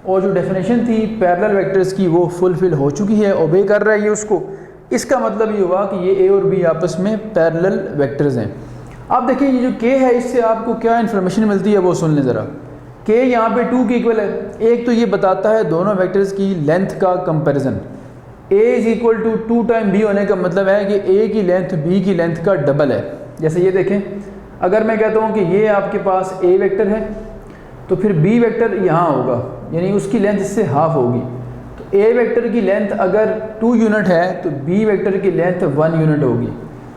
और जो डेफिनेशन थी पैरेलल वेक्टर्स की वो फुलफिल हो चुकी है, ओबे कर रहा है ये उसको। इसका मतलब ये हुआ कि ये A और B आपस में पैरेलल वेक्टर्स हैं। अब देखिए ये जो K है इससे आपको क्या इन्फॉर्मेशन मिलती है वो सुन लें ज़रा। K यहाँ पे 2 के इक्वल है। एक तो ये बताता है दोनों वेक्टर्स की लेंथ का comparison. A is equal to 2 time B होने का मतलब है कि A की लेंथ B की लेंथ का डबल है। जैसे ये देखें, अगर मैं कहता हूँ कि ये आपके पास A वेक्टर है तो फिर B वेक्टर यहाँ होगा, यानी उसकी लेंथ इससे हाफ होगी। तो A वेक्टर की लेंथ अगर 2 यूनिट है तो B वेक्टर की लेंथ 1 यूनिट होगी।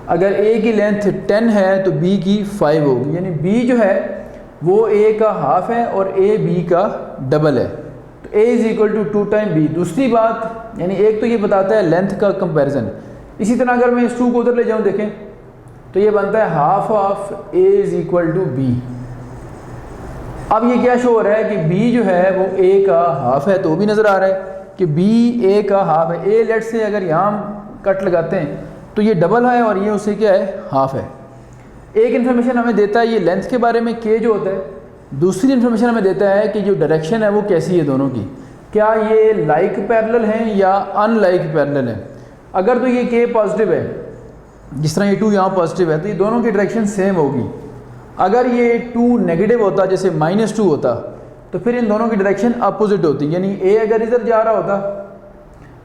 अगर A की लेंथ 10 है तो B की 5 होगी, यानी B जो है वो A का हाफ है और A B का डबल है। तो A is equal to 2 time B। दूसरी बात, यानी एक तो ये बताता है लेंथ का कंपैरिजन। इसी तरह अगर मैं इस 2 को उधर ले जाऊँ देखें तो ये बनता है half of A is equal to B। अब ये क्या शो हो रहा है कि B जो है वो A का हाफ है, तो वो भी नज़र आ रहा है कि B A का हाफ है। A लेट से अगर यहाँ कट लगाते हैं तो ये डबल है और ये उसे क्या है, हाफ है। एक इन्फॉर्मेशन हमें देता है ये लेंथ के बारे में K जो होता है। दूसरी इन्फॉर्मेशन हमें देता है कि जो डायरेक्शन है वो कैसी है दोनों की, क्या ये लाइक पैरेलल हैं या अनलाइक पैरेलल हैं। अगर तो ये K पॉजिटिव है, जिस तरह ये 2 यहाँ पॉजिटिव है, तो ये दोनों की डायरेक्शन सेम होगी। अगर ये 2 नेगेटिव होता, जैसे -2 होता, तो फिर इन दोनों की डायरेक्शन अपोजिट होती, यानी A अगर इधर जा रहा होता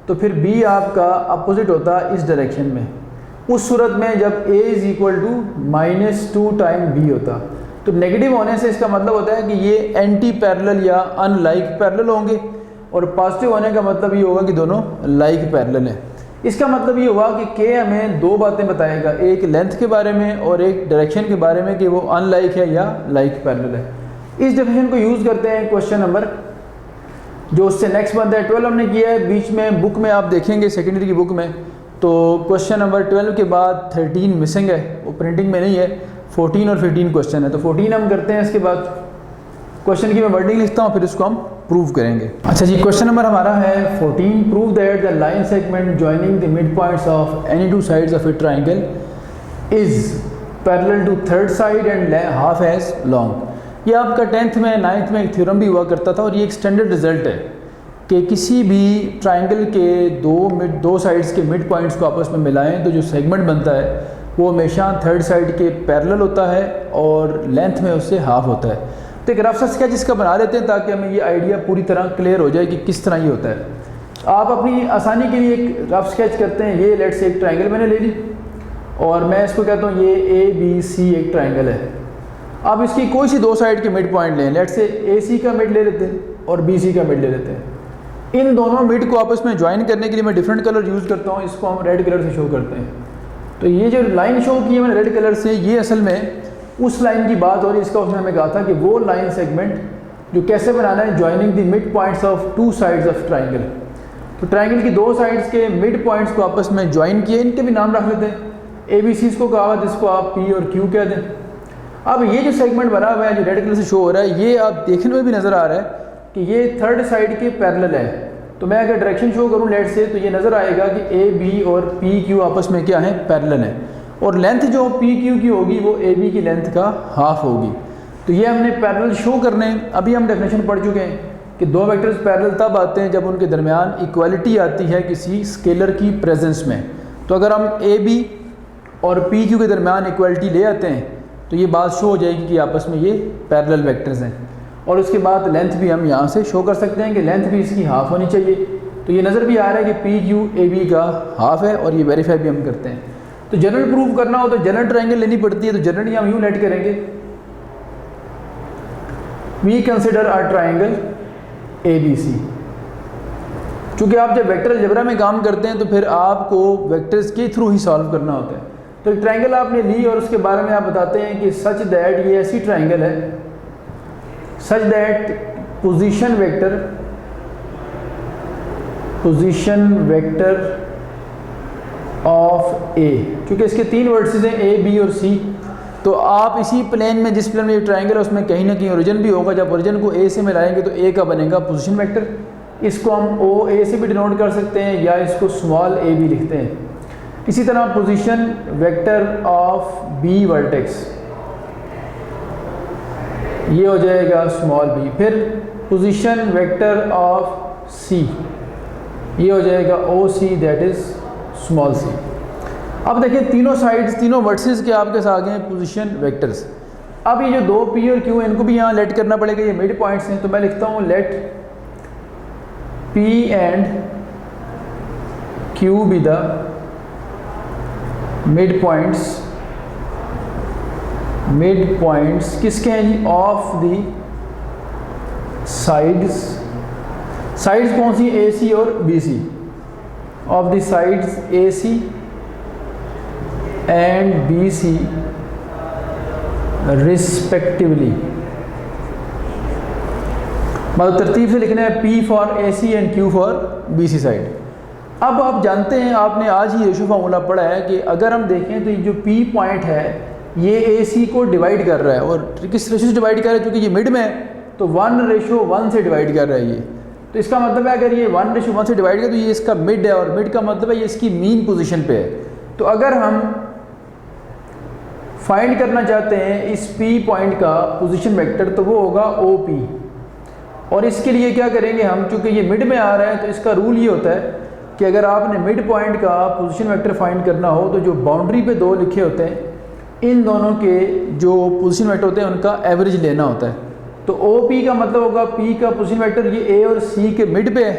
तो फिर B आपका अपोजिट होता इस डायरेक्शन में। उस सूरत में जब A is equal to -2 time B होता, तो नेगेटिव होने से इसका मतलब होता है कि ये एंटी पैरेलल या अनलाइक पैरेलल होंगे, और पॉजिटिव होने का मतलब ये होगा कि दोनों लाइक पैरेलल हैं। इसका मतलब ये हुआ कि K हमें 2 बातें बताएगा, एक लेंथ के बारे में और एक डायरेक्शन के बारे में, कि वो अनलाइक है या लाइक पैरेलल है। इस डेफिनेशन को यूज़ करते हैं क्वेश्चन नंबर जो उससे नेक्स्ट बनता है 12 हमने किया है। बीच में बुक में आप देखेंगे सेकेंडरी की बुक में, तो क्वेश्चन नंबर 12 के बाद 13 मिसिंग है, वो प्रिंटिंग में नहीं है। 14 और 15 क्वेश्चन है, तो 14 हम करते हैं। इसके बाद क्वेश्चन की मैं वर्डिंग लिखता हूँ, फिर इसको हम प्रूव करेंगे। अच्छा जी, क्वेश्चन नंबर हमारा है 14। Prove that the line segment joining the mid points of any 2 sides of a triangle is parallel to third side and half as long. ये आपका 10th में 9th में एक थ्योरम भी हुआ करता था, और ये एक स्टैंडर्ड रिजल्ट है कि किसी भी ट्राइंगल के दो साइड्स के मिड पॉइंट्स को आपस में मिलाएं तो जो सेगमेंट बनता है वो हमेशा थर्ड साइड के पैरेलल होता है और लेंथ में उससे हाफ होता है। तो एक रफ सा स्केच इसका बना लेते हैं ताकि हमें ये आइडिया पूरी तरह क्लियर हो जाए कि किस तरह ये होता है। आप अपनी आसानी के लिए एक रफ स्केच करते हैं। ये लेट से एक ट्राइंगल मैंने ले ली और मैं इसको कहता हूँ ये ABC एक ट्राइंगल है। अब इसकी कोई सी 2 साइड के मिड पॉइंट लें, लेट से AC का मिड ले लेते हैं और BC का मिड ले लेते हैं। इन दोनों मिड को आपस में ज्वाइन करने के लिए मैं डिफरेंट कलर यूज़ करता हूँ, इसको हम रेड कलर से शो करते हैं। तो ये जो लाइन शो की है मैंने रेड कलर से, ये असल में उस लाइन की बात हो रही है। इसका उसने हमें कहा था कि वो लाइन सेगमेंट जो कैसे बनाना है, joining the mid points of 2 sides of triangle. तो ट्राइंगल की 2 साइड्स के मिड पॉइंट्स को आपस में ज्वाइन किए, इनके भी नाम रख लेते हैं। ABCs को कहा हुआ, जिसको आप P और Q कह दें। अब ये जो सेगमेंट बना हुआ है जो रेड कलर से शो हो रहा है, ये आप देखने में भी नज़र आ रहा है कि ये थर्ड साइड के पैरेलल है। तो मैं अगर डायरेक्शन शो करूँ लेट से, तो ये नज़र आएगा कि AB और PQ आपस में क्या है, पैरेलल है, और लेंथ जो PQ की होगी वो AB की लेंथ का हाफ होगी। तो ये हमने पैरेलल शो करने, अभी हम डेफिनेशन पढ़ चुके हैं कि 2 वेक्टर्स पैरेलल तब आते हैं जब उनके दरमियान इक्वालिटी आती है किसी स्केलर की प्रेजेंस में। तो अगर हम AB और PQ के दरमियान इक्वालिटी ले आते हैं तो ये बात शो हो जाएगी कि आपस में ये पैरेलल वेक्टर्स हैं। और उसके बाद लेंथ भी हम यहाँ से शो कर सकते हैं कि लेंथ भी इसकी हाफ होनी चाहिए। तो ये नज़र भी आ रहा है कि PQ AB का हाफ है, और ये वेरीफाई भी हम करते हैं। तो जनरल प्रूव करना हो तो जनरल ट्राइंगल लेनी पड़ती है। तो जनरली हम यूँ लेट करेंगे, we consider a triangle ABC। चूँकि आप जब वेक्टर अलजेब्रा में काम करते हैं तो फिर आपको वेक्टर्स के थ्रू ही सॉल्व करना होता है। तो एक ट्राइंगल आपने ली और उसके बारे में आप बताते हैं कि सच दैट ये ऐसी ट्राइंगल है, such that position vector of A, क्योंकि इसके 3 वर्ड्स हैं A, B और C। तो आप इसी प्लेन में, जिस प्लेन में ये ट्राइंगल है, उसमें कहीं ना कहीं ओरिजिन भी होगा। जब ओरिजिन को A से मिलाएंगे तो A का बनेगा पोजीशन वेक्टर। इसको हम OA से भी डिनोट कर सकते हैं या इसको स्मॉल a भी लिखते हैं। इसी तरह position vector of B vertex, ये हो जाएगा स्मॉल बी। फिर पोजीशन वेक्टर ऑफ सी, ये हो जाएगा ओ सी, दैट इज़ स्मॉल सी। अब देखिए तीनों साइड्स, तीनों वर्सेस के आपके साथ आगे हैं पोजीशन वेक्टर्स। अब ये जो दो पी और क्यू इनको भी यहाँ लेट करना पड़ेगा, ये मिड पॉइंट्स हैं, तो मैं लिखता हूँ let P and Q be the mid points किसके हैं जी? ऑफ द साइड्स कौन सी? ए सी और B C. Of the sides A C and B C respectively. मतलब तरतीब से लिखना है P for A C and Q for B C side. अब आप जानते हैं, आपने आज ही रेशो फार्मूला पढ़ा है कि अगर हम देखें तो ये जो P पॉइंट है ये ए सी को डिवाइड कर रहा है, और किस रेशो से डिवाइड कर रहा है? क्योंकि ये मिड में है तो 1:1 से डिवाइड कर रहा है ये। तो इसका मतलब है अगर ये 1:1 से डिवाइड करे तो ये इसका मिड है, और मिड का मतलब है ये इसकी मीन पोजीशन पे है। तो अगर हम फाइंड करना चाहते हैं इस P पॉइंट का पोजीशन वेक्टर तो वो होगा OP। और इसके लिए क्या करेंगे हम, चूँकि ये मिड में आ रहा है तो इसका रूल ये होता है कि अगर आपने मिड पॉइंट का पोजीशन वेक्टर फाइंड करना हो तो जो बाउंड्री पे दो लिखे होते हैं इन दोनों के जो पोजीशन वेक्टर होते हैं उनका एवरेज लेना होता है। तो OP का मतलब होगा P का पोजीशन वेक्टर ये A और C के मिड पे है,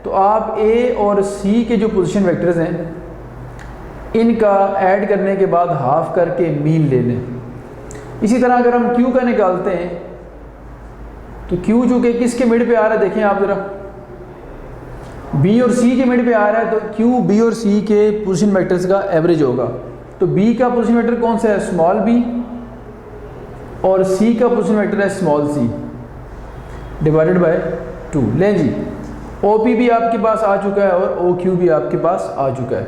तो आप A और C के जो पोजीशन वेक्टर्स हैं इनका ऐड करने के बाद हाफ करके मीन ले लें। इसी तरह अगर हम Q का निकालते हैं तो Q जो कि किसके मिड पे आ रहा है देखें आप ज़रा, B और C के मिड पे आ रहा है, तो Q B और C के पोजीशन वेक्टर्स का एवरेज होगा। तो B का पोजीशन वेक्टर कौन सा है? स्मॉल b, और C का पोजीशन वेक्टर है स्मॉल c डिवाइडेड बाय 2। लें जी, OP भी आपके पास आ चुका है और OQ भी आपके पास आ चुका है।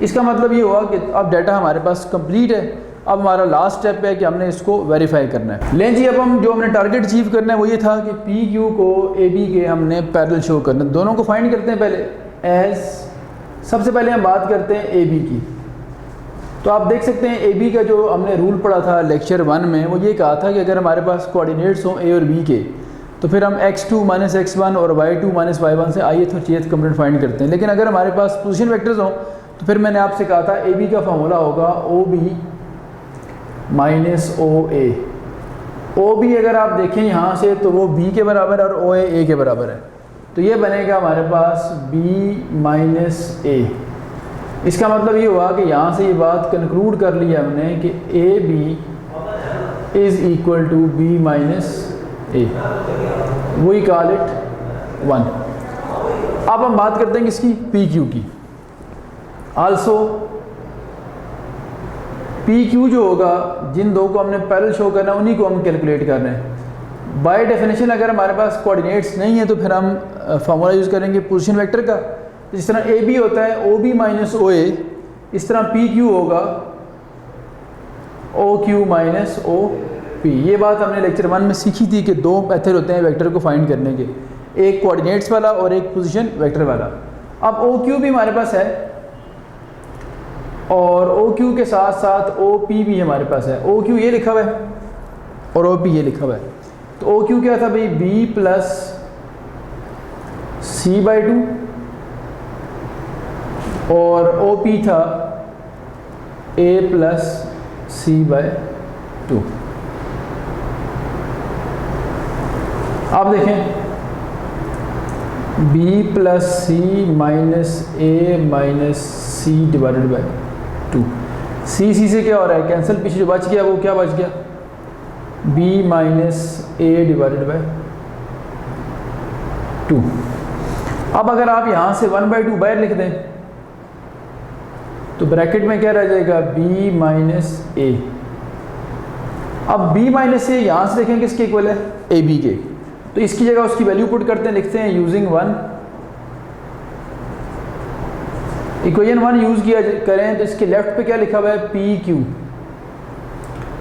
इसका मतलब ये हुआ कि अब डाटा हमारे पास कंप्लीट है। अब हमारा लास्ट स्टेप है कि हमने इसको वेरीफाई करना है। लें जी, अब हम जो हमने टारगेट अचीव करना है वो ये था कि PQ को AB के हमने पैरेलल शो करना है। दोनों को फाइंड करते हैं पहले। सबसे पहले हम बात करते हैं AB की। तो आप देख सकते हैं AB का जो हमने रूल पढ़ा था लेक्चर 1 में, वो ये कहा था कि अगर हमारे पास कोऑर्डिनेट्स हों A और B के तो फिर हम x2 - x1 और y2 - y1 से ith और jth कंपोनेंट फाइंड करते हैं। लेकिन अगर हमारे पास पोजीशन वेक्टर्स हों तो फिर मैंने आपसे कहा था AB का फार्मूला होगा OB - OA। OB अगर आप देखें यहाँ से तो वो B के बराबर है और OA A के बराबर है, तो ये बनेगा हमारे पास B - A। इसका मतलब ये हुआ कि यहाँ से ये बात कंक्लूड कर ली हमने कि AB is equal to B - A। We call it 1। अब हम बात करते हैं किसकी? PQ की। आल्सो PQ जो होगा, जिन दो को हमने पैरेलल शो करना है उन्हीं को हम कैलकुलेट कर रहे हैं। बाय डेफिनेशन अगर हमारे पास कोऑर्डिनेट्स नहीं है तो फिर हम फार्मूला यूज़ करेंगे पोजीशन वेक्टर का। जिस तरह AB होता है OB - OA, इस तरह PQ होगा OQ - OP। ये बात हमने लेक्चर 1 में सीखी थी कि दो मेथड होते हैं वेक्टर को फाइंड करने के, एक कोऑर्डिनेट्स वाला और एक पोजीशन वेक्टर वाला। अब OQ भी हमारे पास है और OQ के साथ साथ OP भी हमारे पास है। OQ ये लिखा हुआ है और OP ये लिखा हुआ है। तो OQ क्या था भाई? B + C/2 और OP था A + C/2। आप देखें B + C - A - C divided by 2। C से क्या हो रहा है? कैंसिल। पीछे जो बच गया वो क्या बच गया? B - A divided by 2। अब अगर आप यहाँ से 1/2 बाहर लिख दें तो ब्रैकेट में क्या रह जाएगा? B - A। अब B - A यहाँ से देखें किसके इक्वल है? AB के। तो इसकी जगह उसकी वैल्यू पुट करते हैं, लिखते हैं यूजिंग 1। इक्वेशन 1 यूज़ किया करें तो इसके लेफ्ट पे क्या लिखा हुआ है? PQ।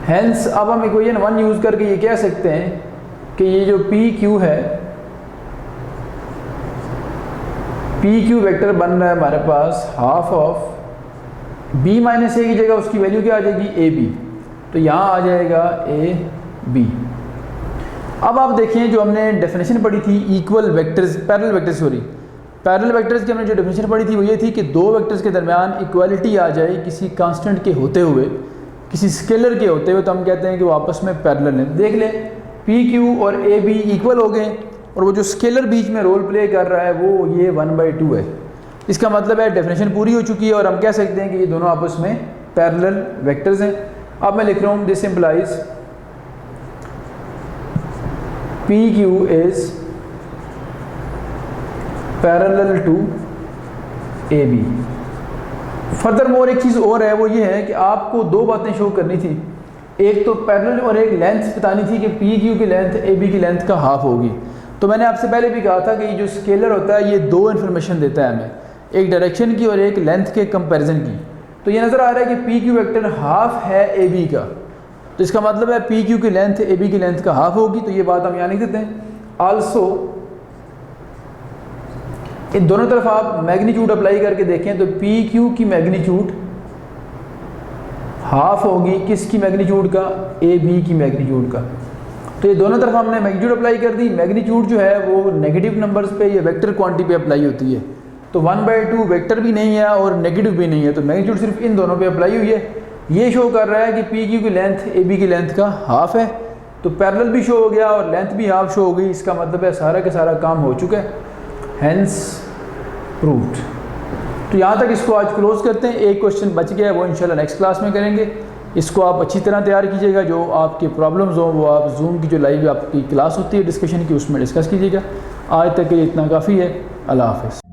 हेंस अब हम इक्वेशन 1 यूज़ करके ये कह सकते हैं कि ये जो PQ है, PQ वेक्टर बन रहा है हमारे पास हाफ ऑफ B - A की जगह उसकी वैल्यू क्या आ जाएगी? AB। तो यहाँ आ जाएगा AB। अब आप देखें जो हमने डेफिनेशन पढ़ी थी इक्वल वेक्टर्स पैरेलल वेक्टर्स की हमने जो डेफिनेशन पढ़ी थी वो ये थी कि दो वेक्टर्स के दरमियान इक्वालिटी आ जाए किसी कांस्टेंट के होते हुए, किसी स्केलर के होते हुए, तो हम कहते हैं कि वो आपस में पैरेलल हैं। देख लें पी क्यू और ए बी इक्वल हो गए और वो जो स्केलर बीच में रोल प्ले कर रहा है वो ये 1/2 है। इसका मतलब है डेफिनेशन पूरी हो चुकी है और हम कह सकते हैं कि ये दोनों आपस में पैरेलल वेक्टर्स हैं। अब मैं लिख रहा हूँ this implies P Q is parallel to A B. Furthermore एक चीज़ और है, वो ये है कि आपको दो बातें शो करनी थी, एक तो पैरेलल और एक लेंथ बतानी थी कि पी क्यू की लेंथ ए बी की लेंथ का हाफ होगी। तो मैंने आपसे पहले भी कहा था कि ये जो स्केलर होता है ये दो इन्फॉर्मेशन देता है हमें, एक डायरेक्शन की और एक लेंथ के कंपैरिजन की। तो ये नज़र आ रहा है कि पी क्यू वेक्टर हाफ है ए बी का, तो इसका मतलब है पी क्यू की लेंथ ए बी की लेंथ का हाफ होगी। तो ये बात हम यहाँ लिख देते हैं। आल्सो इन दोनों तरफ आप मैग्नीट्यूड अप्लाई करके देखें तो पी क्यू की मैग्नीट्यूड हाफ होगी किसकी मैग्नीट्यूड का, ए बी की मैग्नीट्यूड का। तो ये दोनों तरफ हमने मैग्नीट्यूड अप्लाई कर दी। मैग्नीट्यूड जो है वो नेगेटिव नंबर्स पे या वेक्टर क्वांटिटी पे अप्लाई होती है, तो 1/2 वेक्टर भी नहीं है और नेगेटिव भी नहीं है, तो मैग्नीट्यूड सिर्फ इन दोनों पे अप्लाई हुई है। ये शो कर रहा है कि पी क्यू की लेंथ ए बी की लेंथ का हाफ है, तो पैरेलल भी शो हो गया और लेंथ भी हाफ शो हो गई। इसका मतलब है सारा का सारा काम हो चुका है, हैंस प्रूव्ड। तो यहाँ तक इसको आज क्लोज करते हैं। एक क्वेश्चन बच गया है, वो इंशाल्लाह नेक्स्ट क्लास में करेंगे। इसको आप अच्छी तरह तैयार कीजिएगा, जो आपके प्रॉब्लम्स हो वो आप जूम की जो लाइव आपकी क्लास होती है डिस्कशन की उसमें डिस्कस कीजिएगा। आज तक के लिए इतना काफ़ी है। अल्लाह हाफ़िज़।